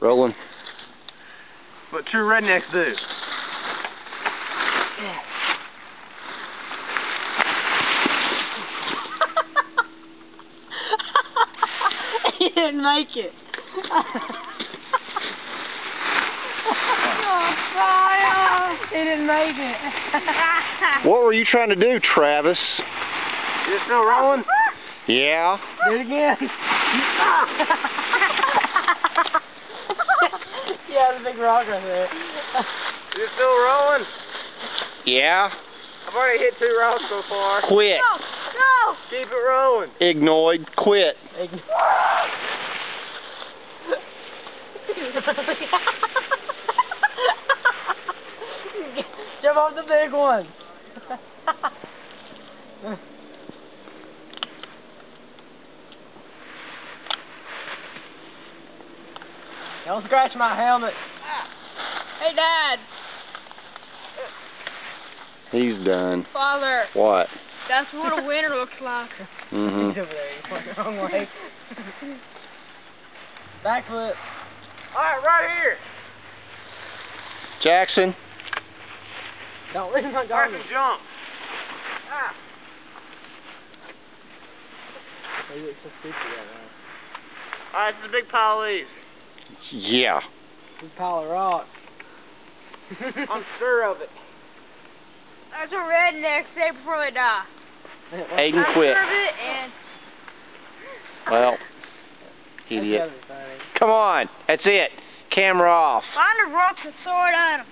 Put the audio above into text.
Rolling. What true rednecks do. He didn't make it. He didn't make it. What were you trying to do, Travis? You still rolling? Yeah. Do it again. Yeah, the big rock right there. You still rolling? Yeah. I've already hit 2 rocks so far. Quit. No! Keep it rolling. Ignoid. Quit. Jump off the big one. Don't scratch my helmet. Hey, Dad. He's done. Father. What? That's what a winner looks like. Mm-hmm. He's over there. He's going the wrong way. Backflip. Alright, right here. Jackson. Don't leave my Start dog. to jump. Ah. You look so stupid right now. Alright, it's a big pile of these. Yeah. Big pile of rocks. I'm sure of it. That's what rednecks say before they die. Aiden, I'm quit. sure of it, and Well, That's idiot. gotta be funny. Come on. That's it. Camera off. find a rock and throw it at him.